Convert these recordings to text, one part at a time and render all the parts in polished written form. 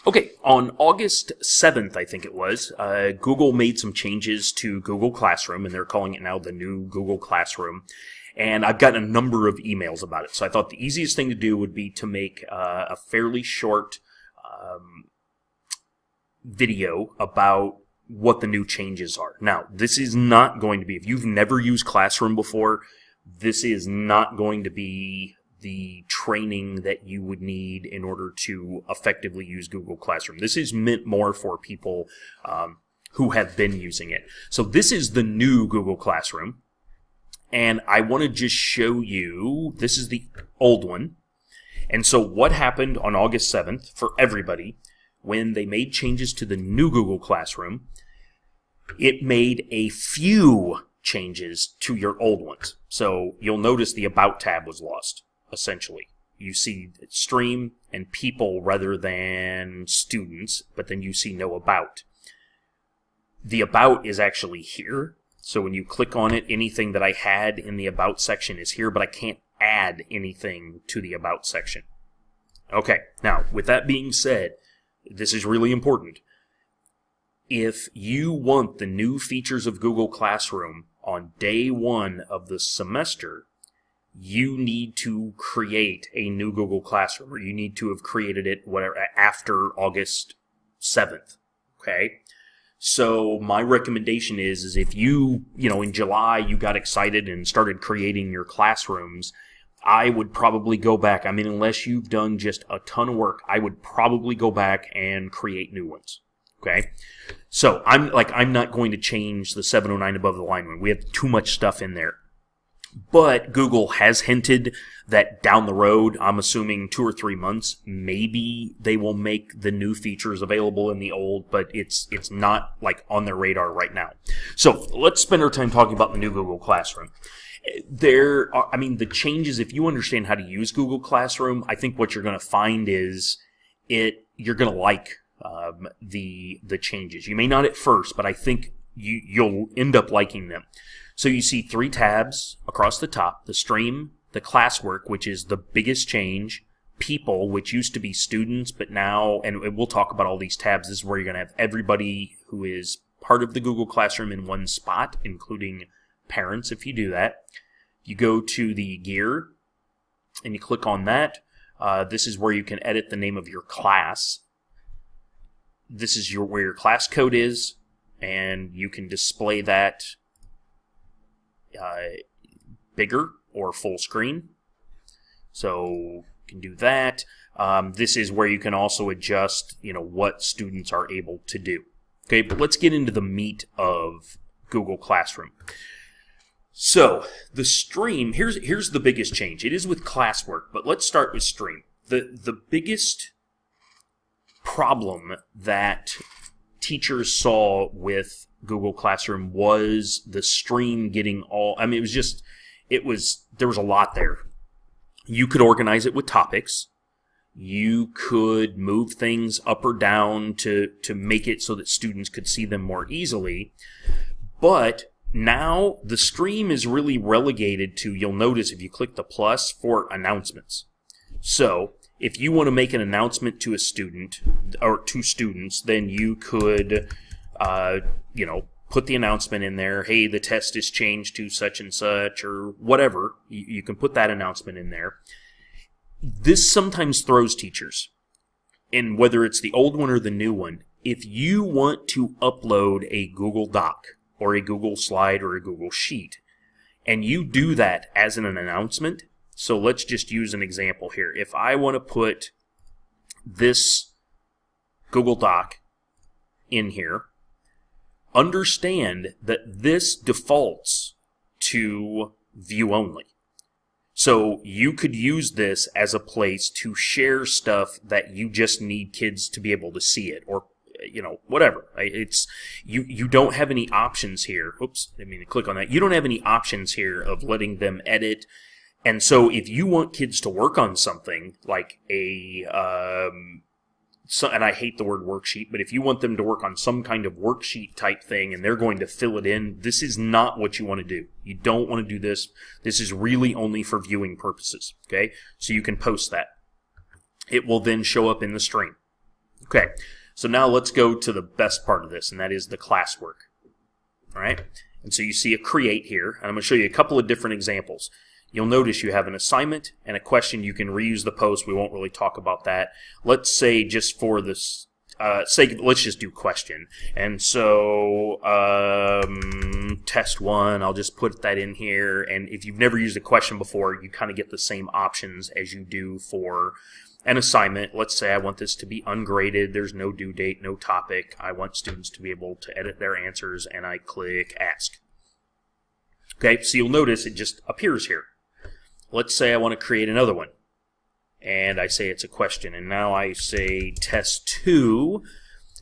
Okay, on August 7th, I think it was, Google made some changes to Google Classroom, and they're calling it now the new Google Classroom. And I've gotten a number of emails about it. So I thought the easiest thing to do would be to make a fairly short video about what the new changes are. Now, this is not going to be, if you've never used Classroom before, this is not going to be the training that you would need in order to effectively use Google Classroom. This is meant more for people who have been using it. So this is the new Google Classroom. And I want to just show you, this is the old one. And so what happened on August 7th for everybody when they made changes to the new Google Classroom, it made a few changes to your old ones. So you'll notice the About tab was lost, essentially. You see Stream and People rather than Students, but then you see no About. The About is actually here. So when you click on it, anything that I had in the About section is here, but I can't add anything to the About section. Okay, now, with that being said, this is really important. If you want the new features of Google Classroom on day one of the semester, you need to create a new Google Classroom, or you need to have created it after August 7th. Okay? So my recommendation is if you in July you got excited and started creating your classrooms, I would probably go back. I mean, unless you've done just a ton of work, I would probably go back and create new ones. Okay? So I'm not going to change the 709 above the line one. We have too much stuff in there. But Google has hinted that down the road, I'm assuming 2 or 3 months, maybe they will make the new features available in the old, but it's not like on their radar right now. So let's spend our time talking about the new Google Classroom. The changes, if you understand how to use Google Classroom, I think what you're going to find is you're going to like the changes. You may not at first, but I think you'll end up liking them. So you see 3 tabs across the top: the Stream, the Classwork, which is the biggest change, People, which used to be students, but now, and we'll talk about all these tabs, this is where you're going to have everybody who is part of the Google Classroom in one spot, including parents if you do that. You go to the Gear, and you click on that. This is where you can edit the name of your class. This is where your class code is, and you can display that bigger or full screen. So you can do that. This is where you can also adjust, what students are able to do. Okay, but let's get into the meat of Google Classroom. So the Stream, here's the biggest change. It is with Classwork, but let's start with Stream. The biggest problem that teachers saw with Google Classroom was the Stream getting there was a lot there. You could organize it with topics. You could move things up or down to make it so that students could see them more easily. But now the Stream is really relegated to, you'll notice if you click the plus, for announcements. So if you want to make an announcement to a student or to students, then you could put the announcement in there. Hey, the test is changed to such and such, or whatever. You can put that announcement in there. This sometimes throws teachers, and whether it's the old one or the new one, if you want to upload a Google Doc or a Google Slide or a Google Sheet, and you do that as an announcement, so let's just use an example here. If I want to put this Google Doc in here, understand that this defaults to view only. So you could use this as a place to share stuff that you just need kids to be able to see it, or whatever. It's you don't have any options here. Oops, I didn't mean to click on that. You don't have any options here of letting them edit. And so if you want kids to work on something like and I hate the word worksheet, but if you want them to work on some kind of worksheet type thing and they're going to fill it in, this is not what you want to do. You don't want to do this. This is really only for viewing purposes, okay? So you can post that. It will then show up in the Stream, Okay, so now let's go to the best part of this, and that is the classwork. All right, and so you see a create here, and I'm going to show you a couple of different examples. You'll notice you have an assignment and a question. You can reuse the post. We won't really talk about that. Let's say just for this sake, let's just do question. And so test 1, I'll just put that in here. And if you've never used a question before, you kind of get the same options as you do for an assignment. Let's say I want this to be ungraded. There's no due date, no topic. I want students to be able to edit their answers, and I click ask. Okay, so you'll notice it just appears here. Let's say I want to create another one, and I say it's a question, and now I say test 2,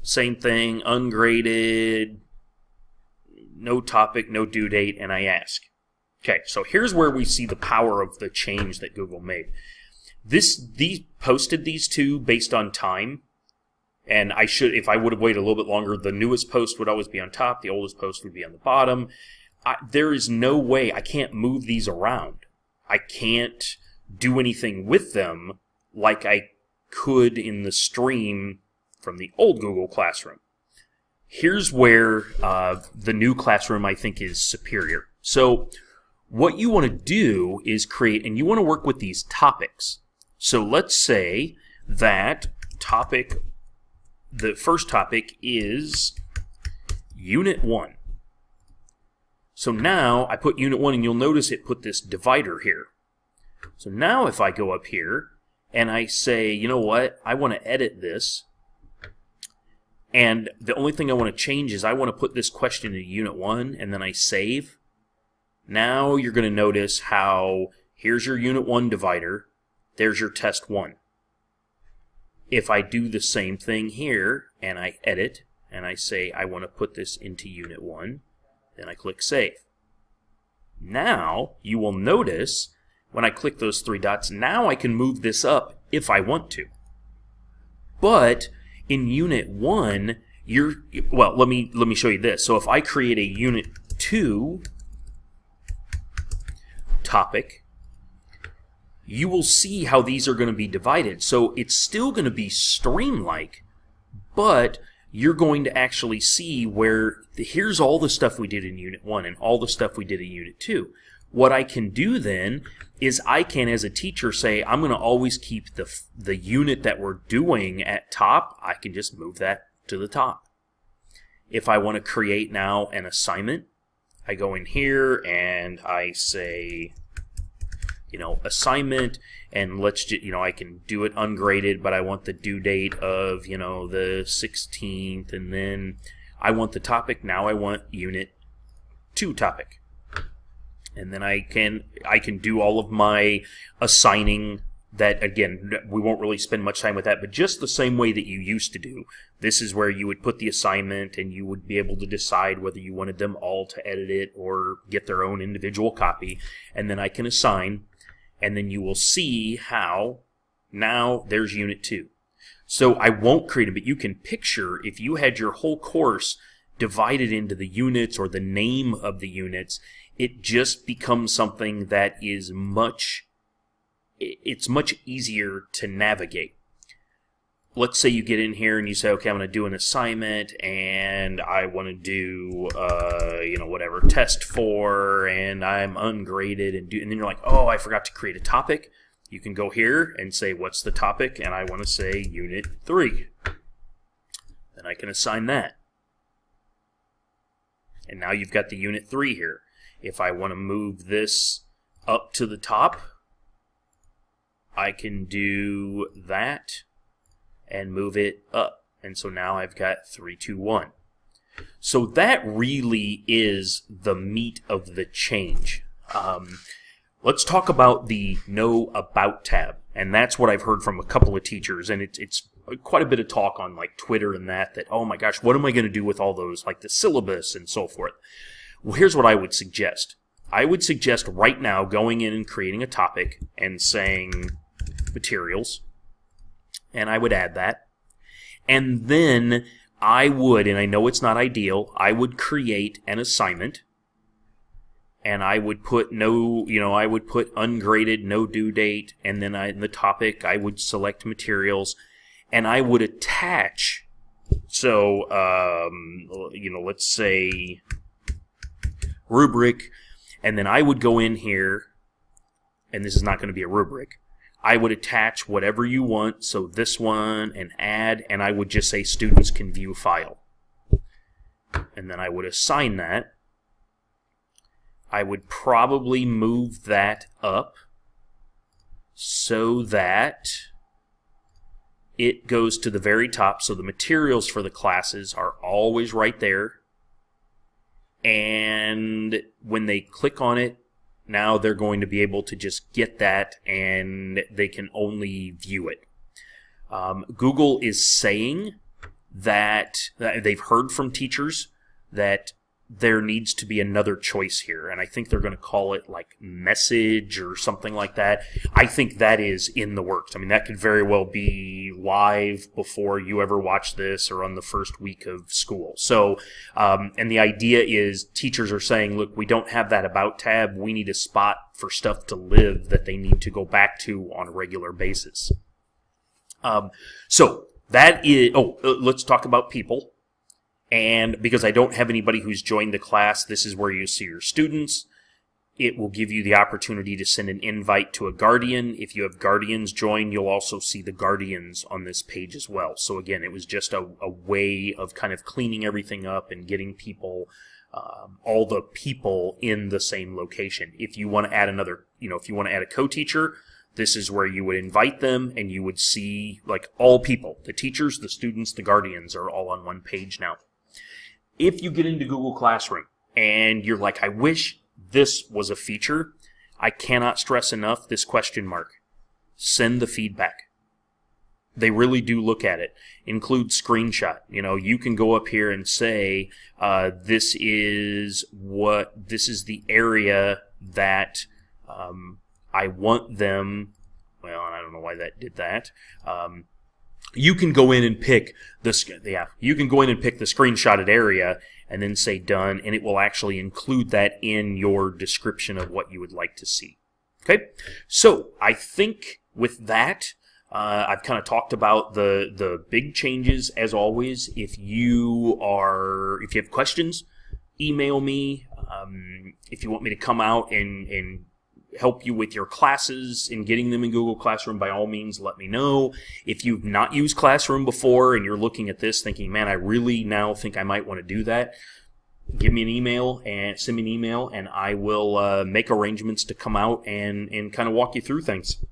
same thing, ungraded, no topic, no due date, and I ask. Okay, so here's where we see the power of the change that Google made. These posted these two based on time, and I should, if I would have waited a little bit longer, the newest post would always be on top, the oldest post would be on the bottom. There is no way, I can't move these around. I can't do anything with them like I could in the stream from the old Google Classroom. Here's where the new Classroom, I think, is superior. So what you want to do is create, and you want to work with these topics. So let's say that the first topic is Unit 1. So now I put Unit 1, and you'll notice it put this divider here. So now if I go up here and I say, you know what, I want to edit this, and the only thing I want to change is I want to put this question in Unit 1, and then I save. Now you're going to notice how here's your Unit 1 divider, there's your test 1. If I do the same thing here and I edit and I say I want to put this into Unit 1, then I click Save. Now you will notice when I click those 3 dots, now I can move this up if I want to. But in Unit 1, well, let me show you this. So if I create a Unit 2 topic, you will see how these are going to be divided. So it's still going to be stream-like, but you're going to actually see where here's all the stuff we did in Unit 1 and all the stuff we did in Unit 2. What I can do then is I can, as a teacher, say I'm going to always keep the unit that we're doing at top. I can just move that to the top. If I want to create now an assignment, I go in here and I say, assignment, and let's just, I can do it ungraded, but I want the due date of, the 16th, and then I want the topic. Now I want Unit 2 topic. And then I can do all of my assigning that, again, we won't really spend much time with that, but just the same way that you used to do. This is where you would put the assignment and you would be able to decide whether you wanted them all to edit it or get their own individual copy. And then I can assign, and then you will see how now there's Unit 2. So I won't create them, but you can picture if you had your whole course divided into the units or the name of the units, it just becomes something that is much easier to navigate. Let's say you get in here and you say, okay, I'm going to do an assignment and I want to do, whatever, test 4, and I'm ungraded, and then you're like, oh, I forgot to create a topic. You can go here and say, what's the topic? And I want to say Unit 3. Then I can assign that. And now you've got the Unit 3 here. If I want to move this up to the top, I can do that and move it up. And so now I've got 3, 2, 1. So that really is the meat of the change. Let's talk about the Know About tab. And that's what I've heard from a couple of teachers. And it's quite a bit of talk on like Twitter and that, oh my gosh, what am I going to do with all those, like the syllabus and so forth? Well, here's what I would suggest. I would suggest right now going in and creating a topic and saying materials, and I would add that. And then I would, and I know it's not ideal, I would create an assignment, and I would put I would put ungraded, no due date, and then in the topic I would select materials, and I would attach, so, let's say rubric, and then I would go in here, and this is not going to be a rubric. I would attach whatever you want, so this one, and add, and I would just say students can view file. And then I would assign that. I would probably move that up so that it goes to the very top, so the materials for the classes are always right there. And when they click on it, now they're going to be able to just get that, and they can only view it. Google is saying that they've heard from teachers that there needs to be another choice here, and I think they're going to call it like message or something like that. I think that is in the works. I mean, that could very well be live before you ever watch this or on the first week of school. So, and the idea is teachers are saying, look, we don't have that About tab. We need a spot for stuff to live that they need to go back to on a regular basis. So that is, let's talk about people. And because I don't have anybody who's joined the class, this is where you see your students. It will give you the opportunity to send an invite to a guardian. If you have guardians join, you'll also see the guardians on this page as well. So again, it was just a way of kind of cleaning everything up and getting people, all the people in the same location. If you want to add another, if you want to add a co-teacher, this is where you would invite them and you would see like all people, the teachers, the students, the guardians are all on one page now. If you get into Google Classroom and you're like, I wish this was a feature, I cannot stress enough this question mark. Send the feedback. They really do look at it. Include screenshot. You can go up here and say, this is the area that I want them. Well, and I don't know why that did that. You can go in and pick you can go in and pick the screenshotted area and then say done, and it will actually include that in your description of what you would like to see. Okay, so I think with that, I've kind of talked about the big changes. As always, if you have questions, email me. If you want me to come out and help you with your classes and getting them in Google Classroom, by all means, let me know. If you've not used Classroom before and you're looking at this thinking, man, I really now think I might want to do that, give me an email and send me an email, and I will make arrangements to come out and kind of walk you through things.